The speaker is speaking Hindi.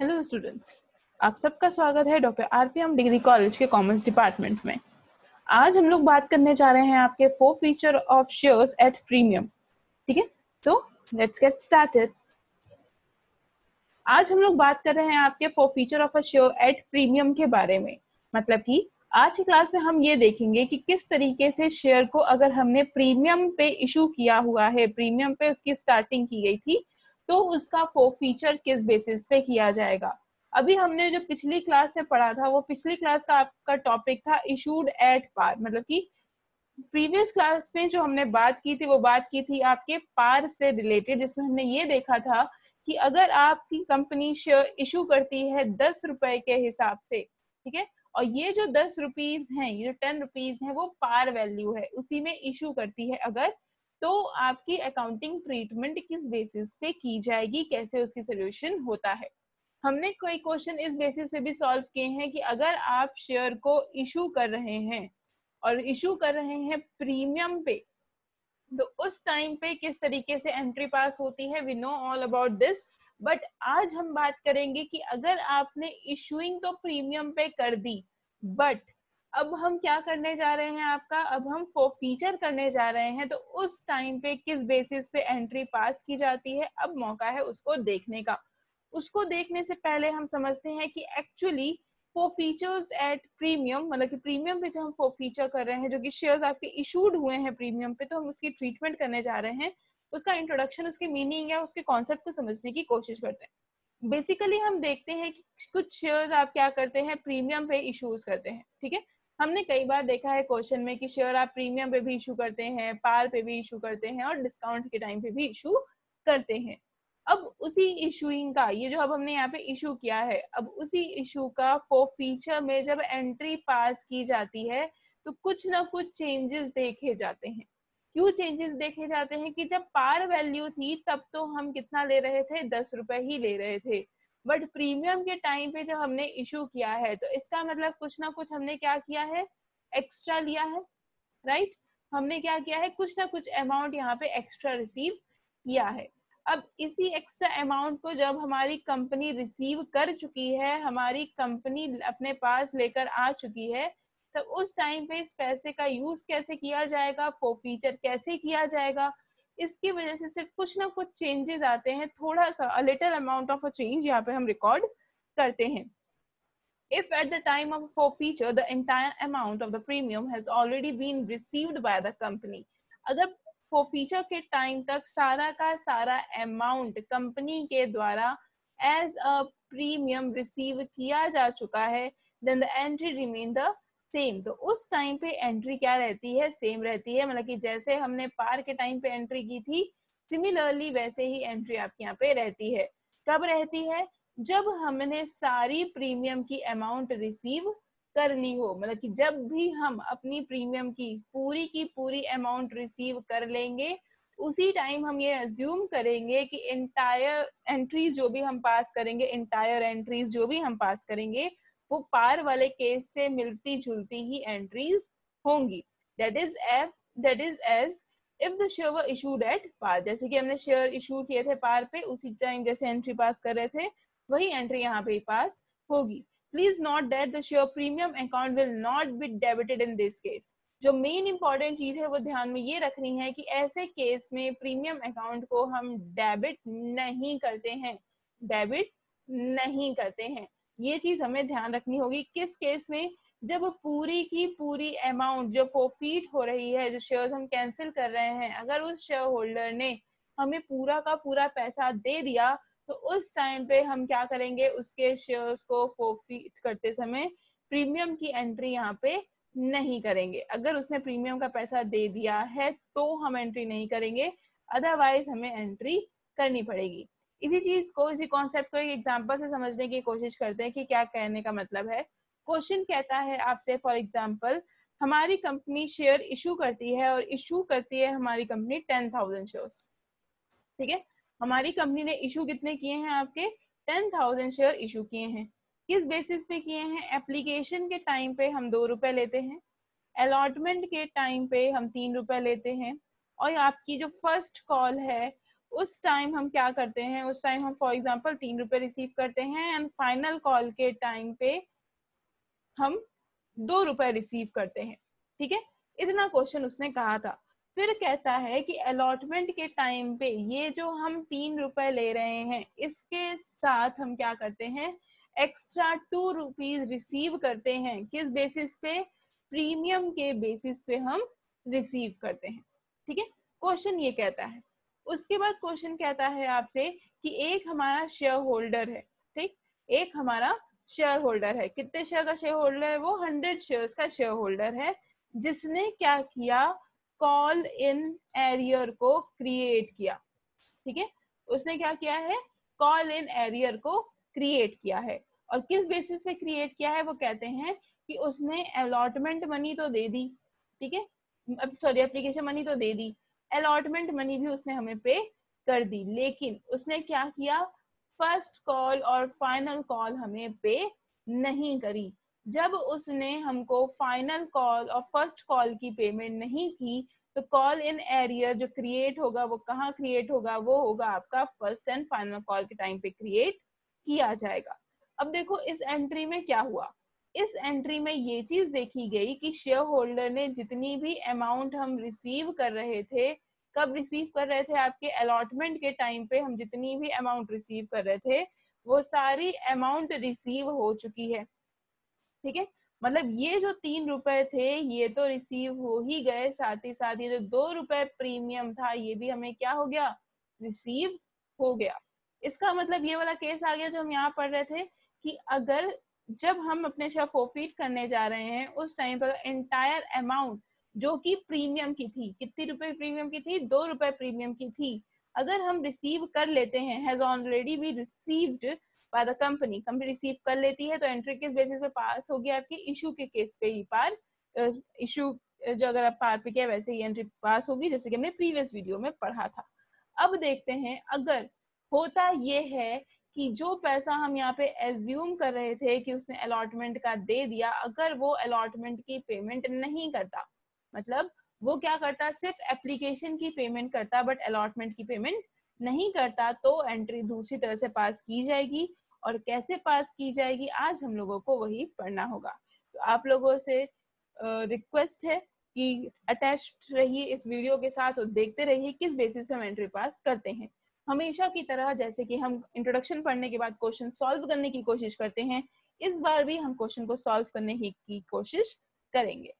हेलो स्टूडेंट्स, आप सबका स्वागत है डॉक्टर आरपीएम डिग्री कॉलेज के कॉमर्स डिपार्टमेंट में। आज हम लोग बात करने जा रहे हैं आपके 4 feature of shares at premium. ठीक है, तो लेट्स गेट स्टार्टेड। आज हम लोग बात कर रहे हैं आपके 4 feature of a share at premium के बारे में। मतलब कि आज की क्लास में हम ये देखेंगे कि किस तरीके से शेयर को अगर हमने प्रीमियम पे इशू किया हुआ है, प्रीमियम पे उसकी स्टार्टिंग की गई थी, तो उसका 4 फीचर किस बेसिस पे किया जाएगा। अभी हमने जो पिछली क्लास में पढ़ा था, वो पिछली क्लास का आपका टॉपिक था इशूड एट पार। मतलब कि प्रीवियस क्लास में जो हमने बात की थी, वो बात की थी आपके पार से रिलेटेड, जिसमें हमने ये देखा था कि अगर आपकी कंपनी शेयर इशू करती है 10 रुपए के हिसाब से, ठीक है, और ये जो 10 रुपीज हैं, ये जो 10 रुपीज हैं, वो पार वैल्यू है, उसी में इशू करती है अगर, तो आपकी अकाउंटिंग ट्रीटमेंट किस बेसिस पे की जाएगी, कैसे उसकी सोल्यूशन होता है। हमने कोई क्वेश्चन इस बेसिस पे भी सॉल्व किए हैं कि अगर आप शेयर को इशू कर रहे हैं और इशू कर रहे हैं प्रीमियम पे, तो उस टाइम पे किस तरीके से एंट्री पास होती है। We know all about this, but आज हम बात करेंगे कि अगर आपने इशूइंग तो प्रीमियम पे कर दी, बट अब हम क्या करने जा रहे हैं आपका, अब हम फीचर करने जा रहे हैं, तो उस टाइम पे किस बेसिस पे एंट्री पास की जाती है, अब मौका है उसको देखने का। उसको देखने से पहले हम समझते हैं कि actually for features at premium, मतलब कि प्रीमियम पे जो हम फॉर फीचर कर रहे हैं, जो कि शेयर्स आपके इशूड हुए हैं प्रीमियम पे, तो हम उसकी ट्रीटमेंट करने जा रहे हैं, उसका इंट्रोडक्शन, उसकी मीनिंग या उसके कॉन्सेप्ट को समझने की कोशिश करते हैं। बेसिकली हम देखते हैं कि कुछ शेयर्स आप क्या करते हैं, प्रीमियम पे इशूज करते हैं। ठीक है, हमने कई बार देखा है क्वेश्चन में कि शेयर आप प्रीमियम पे भी इशू करते हैं, पार पे भी इशू करते हैं, और डिस्काउंट के टाइम पे भी इशू करते हैं। अब उसी इशूइंग का, ये जो अब हमने यहाँ पे इशू किया है, अब उसी इशू का फॉर फीचर में जब एंट्री पास की जाती है, तो कुछ ना कुछ चेंजेस देखे जाते हैं। क्यों चेंजेस देखे जाते हैं कि जब पार वैल्यू थी तब तो हम कितना ले रहे थे, 10 रुपए ही ले रहे थे, बट प्रीमियम के टाइम पे जब हमने इशू किया है, तो इसका मतलब कुछ ना कुछ हमने क्या किया है, एक्स्ट्रा लिया है, राइट। हमने क्या किया है, कुछ ना कुछ अमाउंट यहाँ पे एक्स्ट्रा रिसीव किया है। अब इसी एक्स्ट्रा अमाउंट को जब हमारी कंपनी रिसीव कर चुकी है, हमारी कंपनी अपने पास लेकर आ चुकी है, तब उस टाइम पे इस पैसे का यूज कैसे किया जाएगा, फॉर फीचर कैसे किया जाएगा, इसकी वजह से सिर्फ कुछ ना कुछ चेंजेस आते हैं, थोड़ा सा a little amount of a change यहाँ पे हम रिकॉर्ड करते हैं। If at the time of forfeiture the entire amount of the premium has already been received by the company, अगर forfeiture के टाइम तक सारा का सारा अमाउंट कंपनी के द्वारा एज अ प्रीमियम रिसीव किया जा चुका है, then the entry remain the same. तो उस टाइम पे एंट्री क्या रहती है, सेम रहती है। मतलब कि जैसे हमने पार के टाइम पे एंट्री की थी, सिमिलरली वैसे ही एंट्री आपके यहाँ पे रहती है। कब रहती है, जब हमने सारी प्रीमियम की अमाउंट रिसीव कर ली हो। मतलब कि जब भी हम अपनी प्रीमियम की पूरी अमाउंट रिसीव कर लेंगे, उसी टाइम हम ये अज्यूम करेंगे कि एंटायर एंट्रीज जो भी हम पास करेंगे, एंटायर एंट्रीज जो भी हम पास करेंगे, वो पार वाले केस से मिलती जुलती ही एंट्रीज होंगी। That is as if the share were issued at par. जैसे कि हमने शेयर इशू किए थे पार पे, उसी टाइम जैसे एंट्री पास कर रहे थे, वही एंट्री यहाँ पे पास होगी। Please note that the share premium account will not be debited in this case. जो मेन इंपॉर्टेंट चीज है वो ध्यान में ये रखनी है कि ऐसे केस में प्रीमियम अकाउंट को हम डेबिट नहीं करते हैं, डेबिट नहीं करते हैं। ये चीज हमें ध्यान रखनी होगी। किस केस में, जब पूरी की पूरी अमाउंट जो फोरफीट हो रही है, जो शेयर्स हम कैंसिल कर रहे हैं, अगर उस शेयर होल्डर ने हमें पूरा का पूरा पैसा दे दिया, तो उस टाइम पे हम क्या करेंगे, उसके शेयर्स को फोरफीट करते समय प्रीमियम की एंट्री यहाँ पे नहीं करेंगे। अगर उसने प्रीमियम का पैसा दे दिया है तो हम एंट्री नहीं करेंगे, अदरवाइज हमें एंट्री करनी पड़ेगी। इसी चीज को, इसी कॉन्सेप्ट को एक एग्जांपल से समझने की कोशिश करते हैं कि क्या कहने का मतलब है। क्वेश्चन कहता है आपसे, फॉर एग्जांपल, हमारी कंपनी शेयर इशू करती है, और इशू करती है हमारी कंपनी 10,000 शेयर्स। ठीक है, हमारी कंपनी ने इशू कितने किए हैं, आपके 10,000 शेयर इशू किए हैं। किस बेसिस पे किए हैं, एप्लीकेशन के टाइम पे हम 2 रुपए लेते हैं, अलॉटमेंट के टाइम पे हम 3 रुपए लेते हैं, और आपकी जो फर्स्ट कॉल है उस टाइम हम क्या करते हैं, उस टाइम हम फॉर एग्जांपल 3 रुपए रिसीव करते हैं एंड फाइनल कॉल के टाइम पे हम 2 रुपए रिसीव करते हैं। ठीक है, इतना क्वेश्चन उसने कहा था। फिर कहता है कि अलॉटमेंट के टाइम पे ये जो हम 3 रुपए ले रहे हैं इसके साथ हम क्या करते हैं, एक्स्ट्रा 2 रुपीज रिसीव करते हैं। किस बेसिस पे, प्रीमियम के बेसिस पे हम रिसीव करते हैं। ठीक है, क्वेश्चन ये कहता है। उसके बाद क्वेश्चन कहता है आपसे कि एक हमारा शेयर होल्डर है, ठीक, एक हमारा शेयर होल्डर है, कितने शेयर का शेयर होल्डर है वो, 100 शेयर्स का शेयर होल्डर है, जिसने क्या किया, कॉल इन एरियर को क्रिएट किया। ठीक है, उसने क्या किया है, कॉल इन एरियर को क्रिएट किया है। और किस बेसिस पे क्रिएट किया है, वो कहते हैं कि उसने अलॉटमेंट मनी तो दे दी, ठीक है, सॉरी एप्लीकेशन मनी तो दे दी, अलॉटमेंट मनी भी उसने हमें पे कर दी, लेकिन उसने क्या किया, फर्स्ट कॉल और फाइनल कॉल हमें पे नहीं करी। जब उसने हमको फाइनल कॉल और फर्स्ट कॉल की पेमेंट नहीं की तो कॉल इन एरियर जो क्रिएट होगा वो कहाँ क्रिएट होगा, वो होगा आपका फर्स्ट एंड फाइनल कॉल के टाइम पे क्रिएट किया जाएगा। अब देखो इस एंट्री में क्या हुआ, इस एंट्री में ये चीज देखी गई कि शेयर होल्डर ने जितनी भी अमाउंट हम रिसीव कर रहे थे, कब रिसीव कर रहे थे, आपके अलॉटमेंट के टाइम पे हम जितनी भी अमाउंट रिसीव कर रहे थे वो सारी अमाउंट रिसीव हो चुकी है। ठीक है, मतलब ये जो 3 रुपए थे ये तो रिसीव हो ही गए, साथ ही साथ ये जो 2 रुपए प्रीमियम था ये भी हमें क्या हो गया, रिसीव हो गया। इसका मतलब ये वाला केस आ गया जो हम यहाँ पढ़ रहे थे कि अगर जब हम अपने शेयर फोरफीट करने जा रहे हैं उस टाइम पर एंटायर अमाउंट जो कि प्रीमियम की थी, कितनी रुपए प्रीमियम की थी, 2 रुपए प्रीमियम की थी, अगर हम रिसीव कर लेते हैं, has already be received by the company, company receive कर लेती है तो एंट्री किस बेसिस पे पास होगी, आपके इशू के केस पे ही पार, इशू जो अगर आप पार पे किया वैसे ही एंट्री पास होगी, जैसे कि हमने प्रीवियस वीडियो में पढ़ा था। अब देखते हैं अगर होता ये है कि जो पैसा हम यहाँ पे एज्यूम कर रहे थे कि उसने अलॉटमेंट का दे दिया, अगर वो अलॉटमेंट की पेमेंट नहीं करता, मतलब वो क्या करता, सिर्फ एप्लीकेशन की पेमेंट करता बट अलॉटमेंट की पेमेंट नहीं करता, तो एंट्री दूसरी तरह से पास की जाएगी। और कैसे पास की जाएगी आज हम लोगों को वही पढ़ना होगा। तो आप लोगों से रिक्वेस्ट है कि अटैच्ड रहिए इस वीडियो के साथ और देखते रहिए किस बेसिस से हम एंट्री पास करते हैं। हमेशा की तरह जैसे कि हम इंट्रोडक्शन पढ़ने के बाद क्वेश्चन सॉल्व करने की कोशिश करते हैं, इस बार भी हम क्वेश्चन को सॉल्व करने की कोशिश करेंगे।